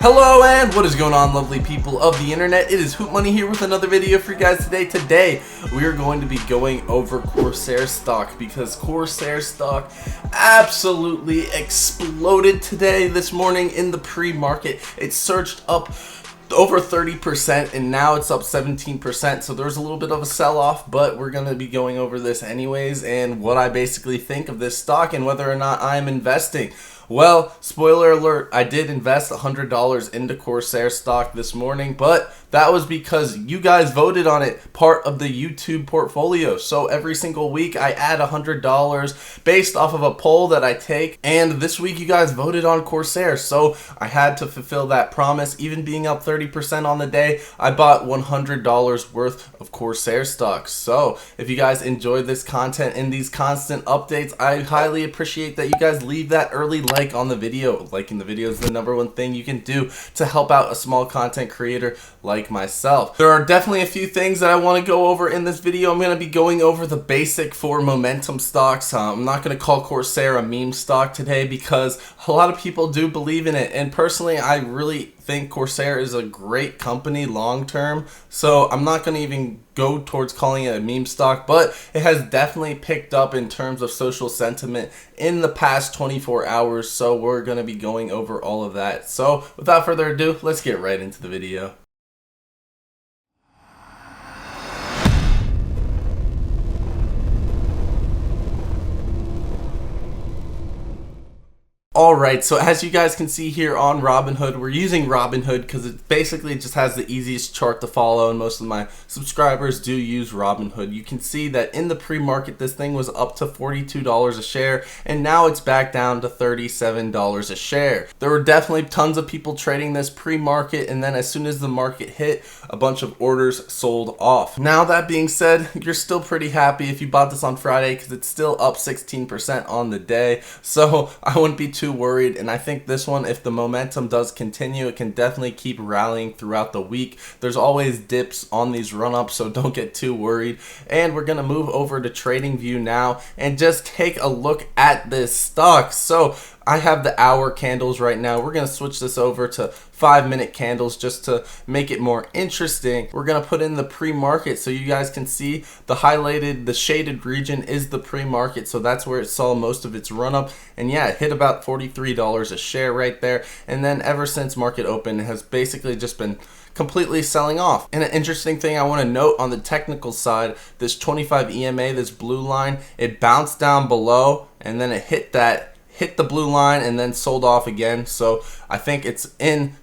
Hello and what is going on, lovely people of the internet? It is HOOTMONEY here with another video for you guys today. Today we are going to be going over Corsair stock because Corsair stock absolutely exploded this morning in the pre-market. It surged up over 30% and now it's up 17%, so there's a little bit of a sell-off, but we're going to be going over this anyways and what I basically think of this stock and whether or not I'm investing. Well, spoiler alert, I did invest $100 into Corsair stock this morning, but that was because you guys voted on it, part of the YouTube portfolio. So every single week I add $100 based off of a poll that I take, and this week you guys voted on Corsair, so I had to fulfill that promise. Even being up 30% on the day, I bought $100 worth of Corsair stock. So if you guys enjoyed this content and these constant updates, I highly appreciate that you guys leave that early like on the video. Liking the video is the #1 thing you can do to help out a small content creator like myself. There are definitely a few things that I want to go over in this video. I'm going to be going over the basic for momentum stocks. I'm not going to call Corsair a meme stock today because a lot of people do believe in it, and personally I really think Corsair is a great company long term, so I'm not going to even go towards calling it a meme stock, but it has definitely picked up in terms of social sentiment in the past 24 hours, so we're going to be going over all of that. So without further ado, let's get right into the video. Alright, so as you guys can see here on Robinhood, we're using Robinhood because it basically just has the easiest chart to follow, and most of my subscribers do use Robinhood. You can see that in the pre-market this thing was up to $42 a share, and now it's back down to $37 a share. There were definitely tons of people trading this pre-market, and then as soon as the market hit, a bunch of orders sold off. Now that being said, you're still pretty happy if you bought this on Friday because it's still up 16% on the day, so I wouldn't be too worried. And I think this one, if the momentum does continue, it can definitely keep rallying throughout the week. There's always dips on these run-ups, so don't get too worried. And we're gonna move over to TradingView now and just take a look at this stock. So I have the hour candles right now. We're going to switch this over to 5-minute candles just to make it more interesting. We're going to put in the pre-market so you guys can see the highlighted, the shaded region is the pre-market. So that's where it saw most of its run up. And yeah, it hit about $43 a share right there. And then ever since market open, it has basically just been completely selling off. And an interesting thing I want to note on the technical side, this 25 EMA, this blue line, it bounced down below and then it hit the blue line and then sold off again. So I think it's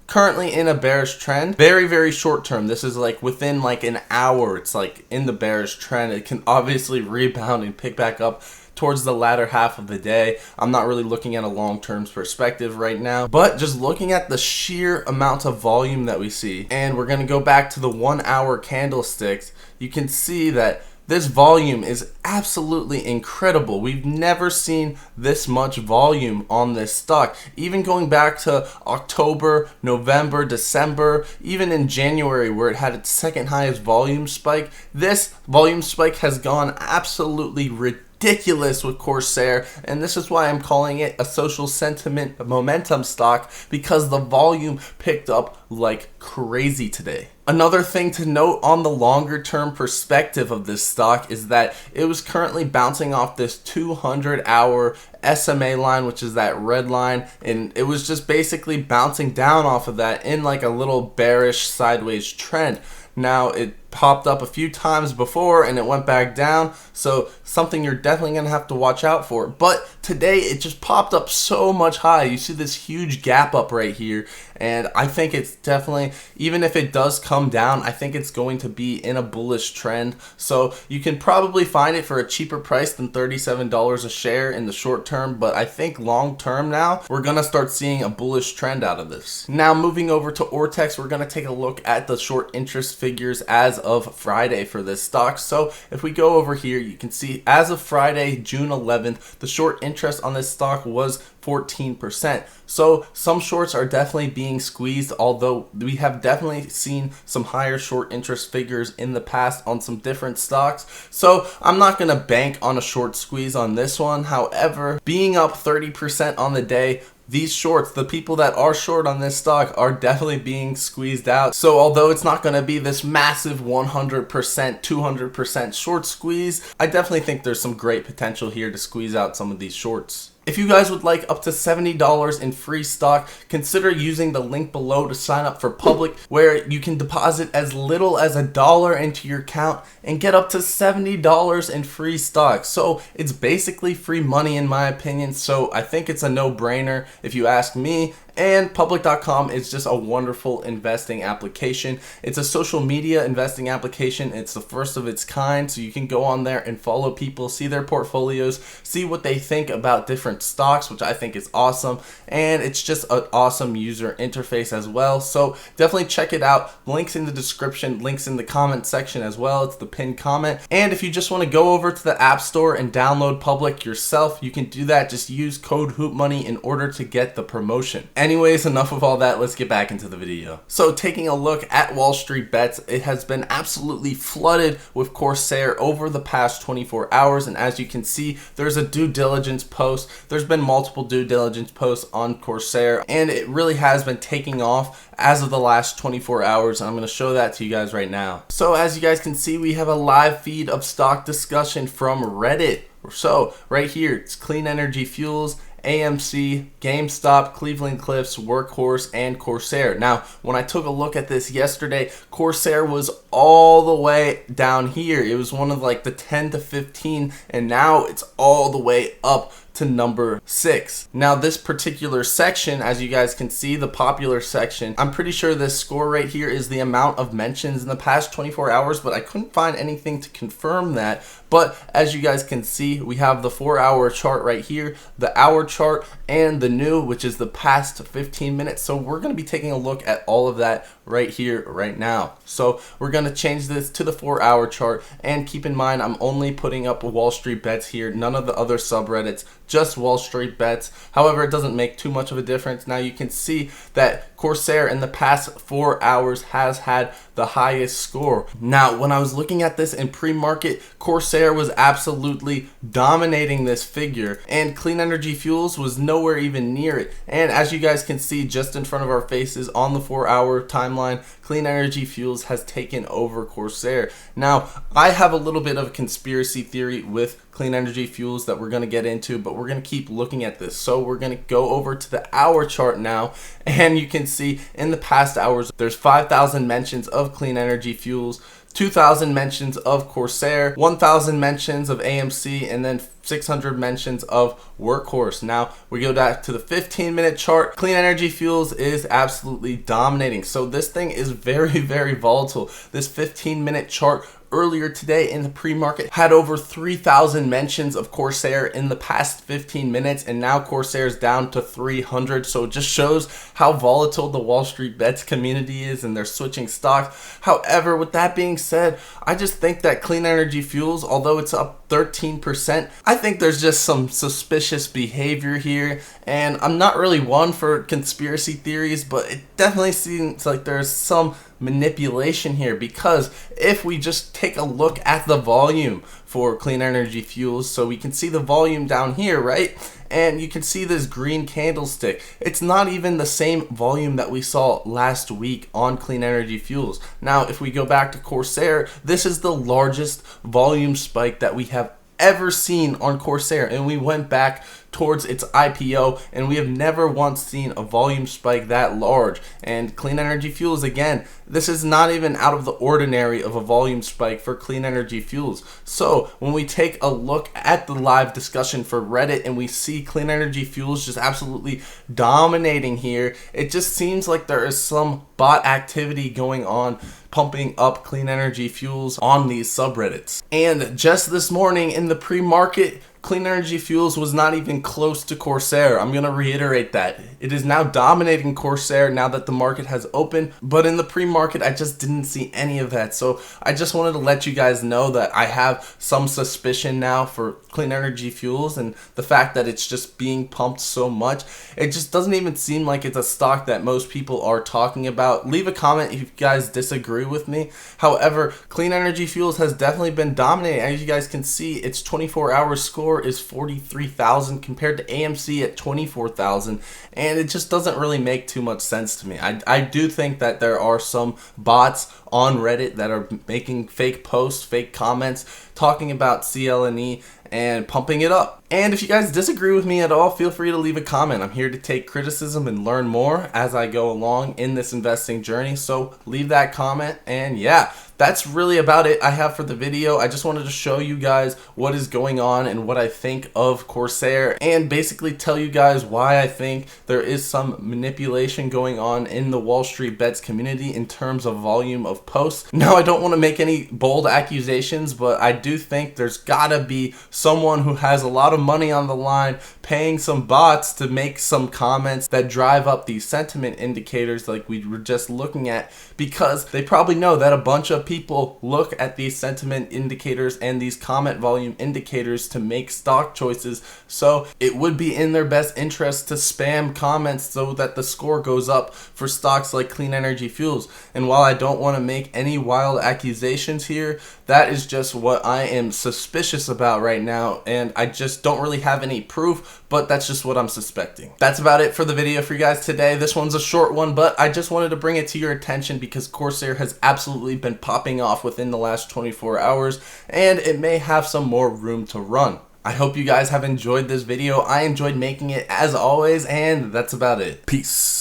currently in a bearish trend. Very short term. This is like within like an hour, it's like in the bearish trend. It can obviously rebound and pick back up towards the latter half of the day. I'm not really looking at a long-term perspective right now, but just looking at the sheer amount of volume that we see, and we're going to go back to the 1 hour candlesticks, you can see that this volume is absolutely incredible. We've never seen this much volume on this stock. Even going back to October, November, December, even in January where it had its second highest volume spike, this volume spike has gone absolutely ridiculous with Corsair, and this is why I'm calling it a social sentiment momentum stock, because the volume picked up like crazy today. Another thing to note on the longer term perspective of this stock is that it was currently bouncing off this 200-hour SMA line, which is that red line, and it was just basically bouncing down off of that in like a little bearish sideways trend. Now it popped up a few times before and it went back down, so something you're definitely gonna have to watch out for. But today it just popped up so much high. You see this huge gap up right here, and I think it's definitely, even if it does come down, I think it's going to be in a bullish trend. So you can probably find it for a cheaper price than $37 a share in the short term, but I think long term now we're gonna start seeing a bullish trend out of this. Now moving over to Ortex, we're gonna take a look at the short interest figures as of Friday for this stock. So if we go over here, you can see as of Friday, June 11th, the short interest on this stock was 14%. So some shorts are definitely being squeezed, although we have definitely seen some higher short interest figures in the past on some different stocks. So I'm not going to bank on a short squeeze on this one. However, being up 30% on the day, these shorts, the people that are short on this stock, are definitely being squeezed out. So although it's not going to be this massive 100%, 200% short squeeze, I definitely think there's some great potential here to squeeze out some of these shorts. If you guys would like up to $70 in free stock, consider using the link below to sign up for Public, where you can deposit as little as $1 into your account and get up to $70 in free stock. So it's basically free money in my opinion. So I think it's a no-brainer if you ask me. And public.com is just a wonderful investing application. It's a social media investing application. It's the first of its kind, so you can go on there and follow people, see their portfolios, see what they think about different stocks, which I think is awesome. And it's just an awesome user interface as well. So definitely check it out. Links in the description, links in the comment section as well. It's the pinned comment. And if you just want to go over to the App Store and download Public yourself, you can do that. Just use code HOOTMONEY in order to get the promotion. Anyways, enough of all that. Let's get back into the video. So taking a look at Wallstreetbets, it has been absolutely flooded with Corsair over the past 24 hours. And as you can see, there's a due diligence post. There's been multiple due diligence posts on Corsair, and it really has been taking off as of the last 24 hours. And I'm going to show that to you guys right now. So as you guys can see, we have a live feed of stock discussion from Reddit. So right here, it's Clean Energy Fuels, AMC, GameStop, Cleveland Cliffs, Workhorse, and Corsair. Now, when I took a look at this yesterday, Corsair was all the way down here. It was one of like the 10 to 15, and now it's all the way up to number 6. Now this particular section, as you guys can see, the popular section, I'm pretty sure this score right here is the amount of mentions in the past 24 hours, but I couldn't find anything to confirm that. But as you guys can see, we have the 4-hour chart right here, the hour chart, and the new, which is the past 15 minutes. So we're going to be taking a look at all of that right here, right now. So we're going to change this to the 4-hour chart, and keep in mind, I'm only putting up Wallstreetbets here, none of the other subreddits, just Wallstreetbets. However, it doesn't make too much of a difference. Now you can see that Corsair in the past 4 hours has had the highest score. Now, when I was looking at this in pre-market, Corsair was absolutely dominating this figure, and Clean Energy Fuels was nowhere even near it. And as you guys can see just in front of our faces on the 4-hour timeline, Clean Energy Fuels has taken over Corsair. Now, I have a little bit of a conspiracy theory with Clean Energy Fuels that we're going to get into, but we're going to keep looking at this. So we're going to go over to the hour chart now, and you can see in the past hours, there's 5,000 mentions of Clean Energy Fuels, 2,000 mentions of Corsair, 1,000 mentions of AMC, and then 600 mentions of Workhorse. Now we go back to the 15-minute chart. Clean Energy Fuels is absolutely dominating. So this thing is very, very volatile. This 15-minute chart earlier today in the pre-market had over 3,000 mentions of Corsair in the past 15 minutes, and now Corsair is down to 300. So it just shows how volatile the Wallstreetbets community is, and they're switching stocks. However, with that being said, I just think that Clean Energy Fuels, although it's up 13%, I think there's just some suspicious behavior here, and I'm not really one for conspiracy theories, but it definitely seems like there's some manipulation here, because if we just take a look at the volume for Clean Energy Fuels, so we can see the volume down here, right? And you can see this green candlestick. It's not even the same volume that we saw last week on Clean Energy Fuels. Now, if we go back to Corsair, this is the largest volume spike that we have ever seen on Corsair, and we went back towards its IPO, and we have never once seen a volume spike that large. And Clean Energy Fuels, again, this is not even out of the ordinary of a volume spike for Clean Energy Fuels. So when we take a look at the live discussion for Reddit and we see Clean Energy Fuels just absolutely dominating here, it just seems like there is some bot activity going on pumping up Clean Energy Fuels on these subreddits. And just this morning in the pre-market, Clean Energy Fuels was not even close to Corsair. I'm going to reiterate that. It is now dominating Corsair now that the market has opened, but in the pre-market, I just didn't see any of that. So I just wanted to let you guys know that I have some suspicion now for Clean Energy Fuels, and the fact that it's just being pumped so much. It just doesn't even seem like it's a stock that most people are talking about. Leave a comment if you guys disagree with me. However, Clean Energy Fuels has definitely been dominating. As you guys can see, its 24-hour score score is 43,000 compared to AMC at 24,000, and it just doesn't really make too much sense to me. I do think that there are some bots on Reddit that are making fake posts, fake comments, talking about CLNE and pumping it up. And if you guys disagree with me at all, feel free to leave a comment. I'm here to take criticism and learn more as I go along in this investing journey, so leave that comment. And yeah, that's really about it I have for the video. I just wanted to show you guys what is going on and what I think of Corsair, and basically tell you guys why I think there is some manipulation going on in the Wallstreetbets community in terms of volume of posts. Now, I don't want to make any bold accusations, but I do think there's gotta be someone who has a lot of money on the line paying some bots to make some comments that drive up these sentiment indicators like we were just looking at, because they probably know that a bunch of people look at these sentiment indicators and these comment volume indicators to make stock choices. So it would be in their best interest to spam comments so that the score goes up for stocks like clean energy fuels. And while I don't want to make any wild accusations here, that is just what I am suspicious about right now, and I just don't really have any proof, but that's just what I'm suspecting. That's about it for the video for you guys today. This one's a short one, but I just wanted to bring it to your attention because Corsair has absolutely been popping off within the last 24 hours, and it may have some more room to run. I hope you guys have enjoyed this video. I enjoyed making it as always, and that's about it. Peace.